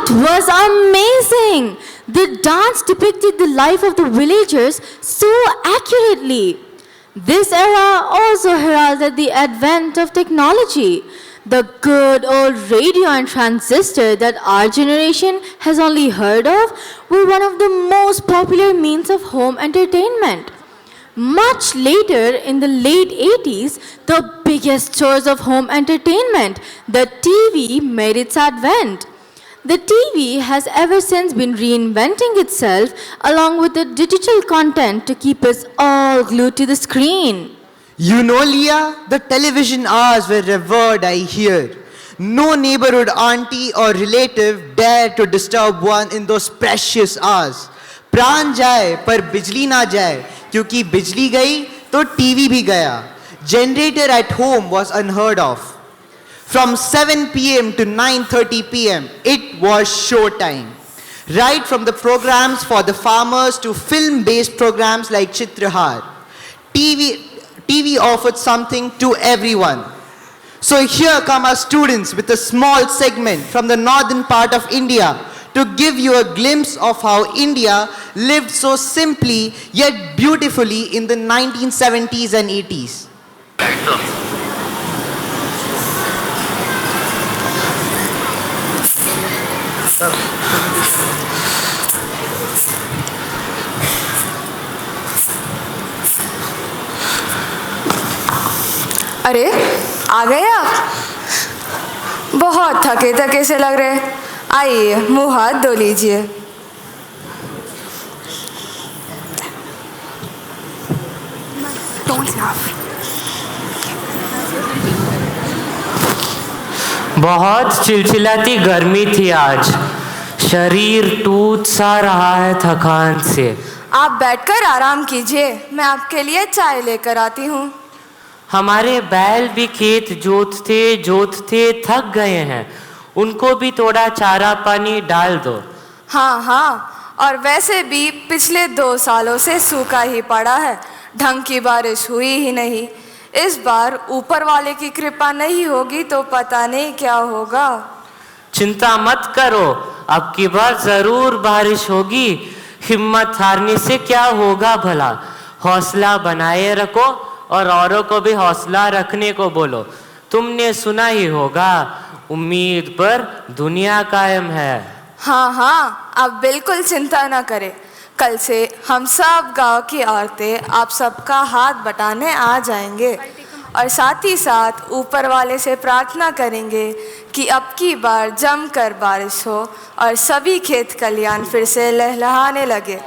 That was amazing! The dance depicted the life of the villagers so accurately. This era also heralded the advent of technology. The good old radio and transistor that our generation has only heard of were one of the most popular means of home entertainment. Much later, in the late 80s, the biggest source of home entertainment, the TV, made its advent. The TV has ever since been reinventing itself along with the digital content to keep us all glued to the screen. You know, Leah, the television hours were revered, I hear. No neighborhood auntie or relative dared to disturb one in those precious hours. प्राण जाए पर बिजली ना जाए, क्योंकि बिजली गई तो टीवी भी गया. Generator at home was unheard of. From 7 p.m. to 9:30 p.m., it was showtime. Right from the programs for the farmers to film-based programs like Chitrahar, TV offered something to everyone. So here come our students with a small segment from the northern part of India to give you a glimpse of how India lived so simply yet beautifully in the 1970s and 80s. अरे आ गए आप? बहुत थके थके से लग रहे। आइए मुंह हाथ धो लीजिए। बहुत चिलचिलाती गर्मी थी आज। शरीर टूट सा रहा है थकान से। आप बैठकर आराम कीजिए, मैं आपके लिए चाय लेकर आती हूँ। हमारे बैल भी खेत जोतते थक गए हैं, उनको भी थोड़ा चारा पानी डाल दो। हाँ हाँ, और वैसे भी पिछले 2 सालों से सूखा ही पड़ा है, ढंग की बारिश हुई ही नहीं। इस बार ऊपर वाले की कृपा नहीं होगी तो पता नहीं क्या होगा। चिंता मत करो, अब की बार जरूर बारिश होगी। हिम्मत हारने से क्या होगा भला। हौसला बनाए रखो और औरों को भी हौसला रखने को बोलो। तुमने सुना ही होगा, उम्मीद पर दुनिया कायम है। हाँ हाँ, आप बिल्कुल चिंता ना करें। कल से हम सब गांव की औरतें आप सबका हाथ बटाने आ जाएंगे और साथ ही साथ ऊपर वाले से प्रार्थना करेंगे कि अब की बार जमकर बारिश हो और सभी खेत खलियान फिर से लहलहाने लगे।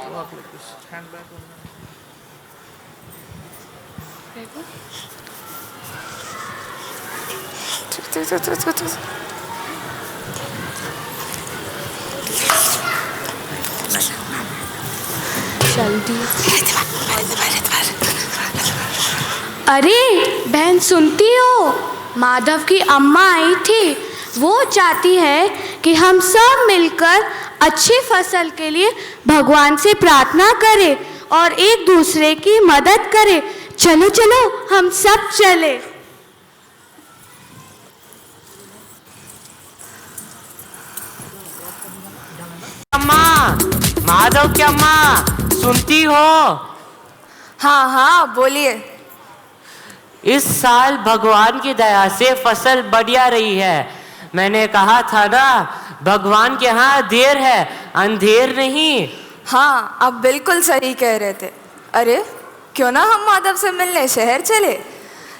अरे बहन, सुनती हो? माधव की अम्मा आई थी। वो चाहती है कि हम सब मिलकर अच्छी फसल के लिए भगवान से प्रार्थना करें और एक दूसरे की मदद करें। चलो चलो, हम सब चले। अम्मा, माधव की अम्मा, सुनती हो? हाँ हाँ, बोलिए। इस साल भगवान की दया से फसल बढ़िया रही है। मैंने कहा था ना, भगवान के यहाँ देर है, अंधेर नहीं। हाँ, आप बिल्कुल सही कह रहे थे। अरे क्यों ना हम माधव से मिलने शहर चले।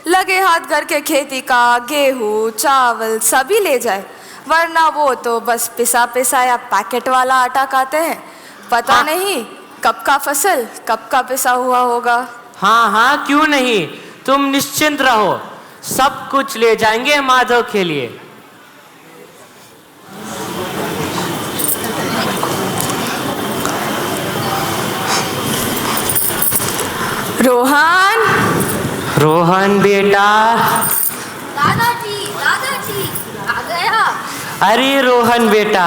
लगे हाथ घर के खेती का गेहूँ चावल सभी ले जाए, वरना वो तो बस पिसा पिसाया पैकेट वाला आटा खाते हैं। पता नहीं कब का फसल कब का पिसा हुआ होगा। हाँ हाँ, क्यों नहीं, तुम निश्चिंत रहो, सब कुछ ले जाएंगे माधव के लिए। रोहन, रोहन बेटा। दादाजी आ गया। अरे रोहन बेटा।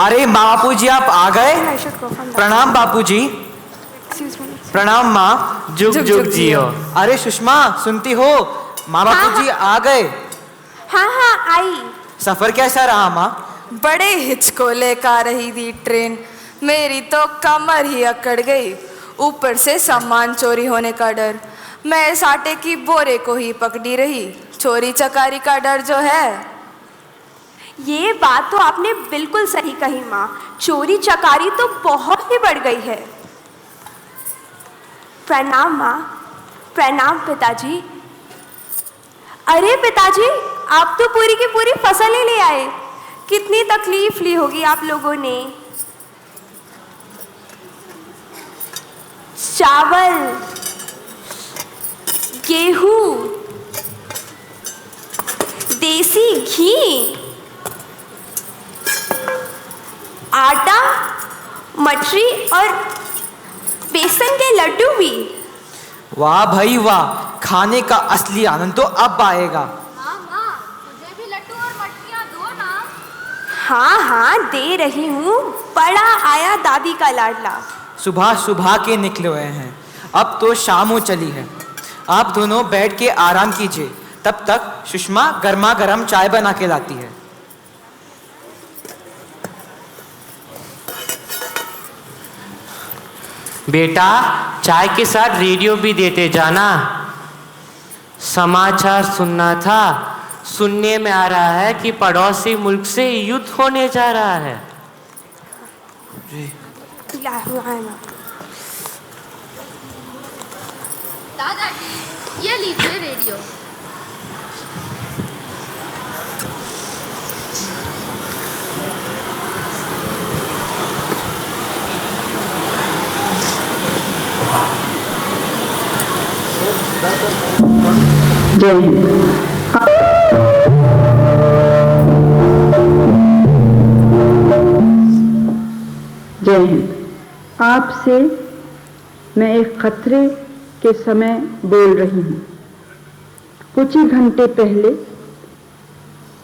अरे बापूजी, आप आ गए? प्रणाम बापूजी। प्रणाम माँ। जुग जुग जियो। अरे सुषमा, सुनती हो? माँ बापूजी आ गए। हाँ हाँ, आई। सफर कैसा रहा माँ? बड़े हिचकोले का रही थी ट्रेन, मेरी तो कमर ही अकड़ गई, ऊपर से सामान चोरी होने का डर। मैं इस आटे की बोरे को ही पकड़ी रही, चोरी चकारी का डर जो है। ये बात तो आपने बिल्कुल सही कही माँ, चोरी चकारी तो बहुत ही बढ़ गई है। प्रणाम माँ। प्रणाम पिताजी। अरे पिताजी, आप तो पूरी की पूरी फसल ही ले आए, कितनी तकलीफ ली होगी आप लोगों ने। चावल, गेहूं, देसी घी, आटा, मठरी और बेसन के लड्डू भी। वाह भाई वाह, खाने का असली आनंद तो अब आएगा। मुझे भी लड्डू और मटकियाँ दो ना। हाँ हाँ दे रही हूँ, बड़ा आया दादी का लाडला। सुबह सुबह के निकले हुए हैं, अब तो शाम हो चली है। आप दोनों बैठ के आराम कीजिए, तब तक सुषमा गर्मा गर्म चाय बना के लाती है। बेटा, चाय के साथ रेडियो भी देते जाना। समाचार सुनना था, सुनने में आ रहा है कि पड़ोसी मुल्क से युद्ध होने जा रहा है। दादाजी, ये लीजिए रेडियो। जय हिंद। जय हिंद। आपसे मैं एक खतरे के समय बोल रही हूँ। कुछ ही घंटे पहले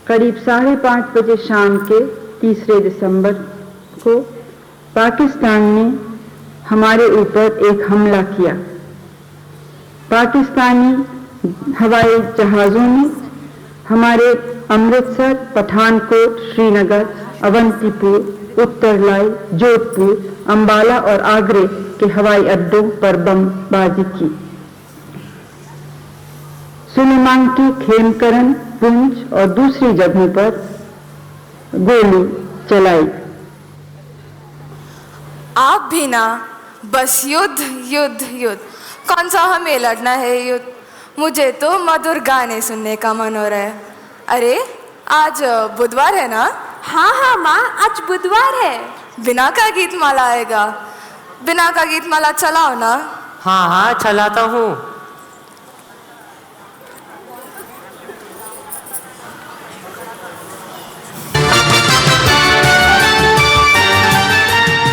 करीब 5:30 बजे शाम के 3 दिसंबर को पाकिस्तान ने हमारे ऊपर एक हमला किया। पाकिस्तानी हवाई जहाज़ों ने हमारे अमृतसर, पठानकोट, श्रीनगर, अवंतीपुर, उत्तरलाई, जोधपुर, अंबाला और आगरे के हवाई अड्डों पर बमबाजी की। सुलेमानकी, खेमकरन, पुंछ और दूसरी जगहों पर गोली चलाई। आप भी ना, बस युद्ध युद्ध युद्ध, कौन सा हमें लड़ना है युद्ध। मुझे तो मधुर गाने सुनने का मन हो रहा है। अरे आज बुधवार है ना। हाँ हाँ माँ, आज बुधवार है। बिना का गीत माला आएगा, बिना का गीत माला चलाओ ना। हाँ हाँ चलाता हूँ।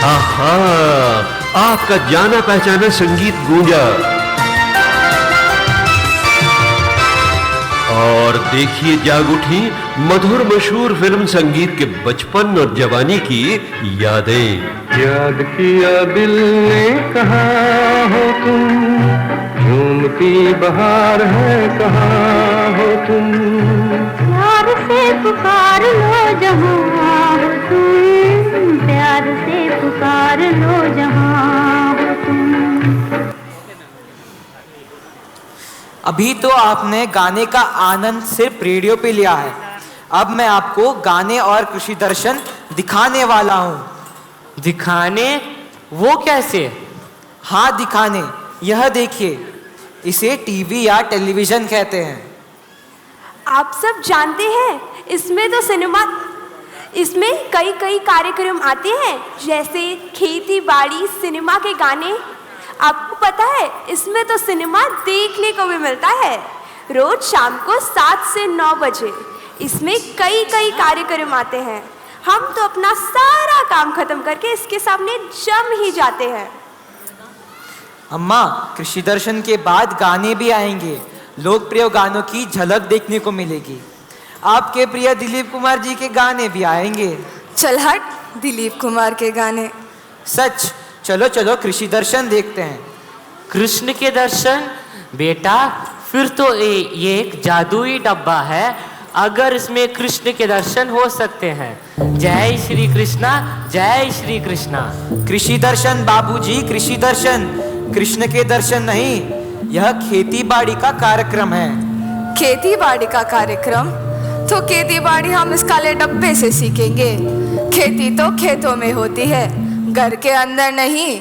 आहा, आपका जाना पहचाना संगीत गूंजा। और देखिए जाग उठी मधुर मशहूर फिल्म संगीत के बचपन और जवानी की यादें। याद किया दिल ने कहाँ हो तुम, झूमती बहार है कहाँ हो तुम। प्यार से पुकार लो जहाँ हो तुम, प्यार से पुकार लो जहाँ हो तुम। अभी तो आपने गाने का आनंद सिर्फ रेडियो पे लिया है, अब मैं आपको गाने और कृषि दर्शन दिखाने वाला हूँ। दिखाने? वो कैसे? हाँ दिखाने, यह देखिए, इसे टीवी या टेलीविजन कहते हैं। आप सब जानते हैं इसमें तो इसमें कई कई कार्यक्रम आते हैं, जैसे खेती बाड़ी, सिनेमा के गाने। आपको पता है इसमें तो सिनेमा देखने को भी मिलता है, रोज शाम को 7 से 9 बजे। इसमें कई कई कार्यक्रम आते हैं। हम तो अपना सारा काम खत्म करके इसके सामने जम ही जाते हैं। अम्मा, कृषि दर्शन के बाद गाने भी आएंगे, लोकप्रिय गानों की झलक देखने को मिलेगी। आपके प्रिय दिलीप कुमार जी के गाने भी आएंगे। चल हट, दिलीप कुमार के गाने। सच, चलो चलो कृषि दर्शन देखते हैं। कृष्ण के दर्शन? बेटा फिर तो ये एक जादुई डब्बा है, अगर इसमें कृष्ण के दर्शन हो सकते हैं। जय श्री कृष्णा, जय श्री कृष्णा। कृषि दर्शन बाबूजी, कृषि दर्शन, कृष्ण के दर्शन नहीं। यह खेती बाड़ी का कार्यक्रम है। खेती बाड़ी का कार्यक्रम? तो खेती बाड़ी हम इस काले डब्बे से सीखेंगे। खेती तो खेतों में होती है, घर के अंदर नहीं।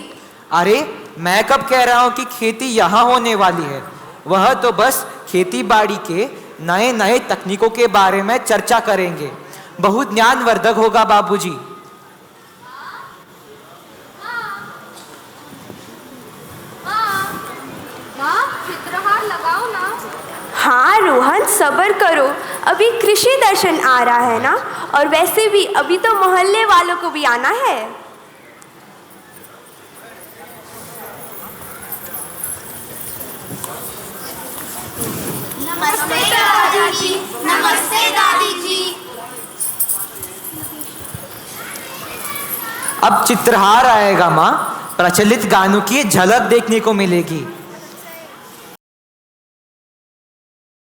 अरे मैं कब कह रहा हूँ कि खेती यहाँ होने वाली है। वह तो बस खेती बाड़ी के नए नए तकनीकों के बारे में चर्चा करेंगे। बहुत ज्ञानवर्धक होगा बाबूजी। चित्रहार लगाओ ना। हाँ रोहन, सब्र करो, अभी कृषि दर्शन आ रहा है ना। और वैसे भी अभी तो मोहल्ले वालों को भी आना है। नमस्ते दादाजी। नमस्ते दादी जी। अब चित्रहार आएगा माँ। प्रचलित गानों की झलक देखने को मिलेगी।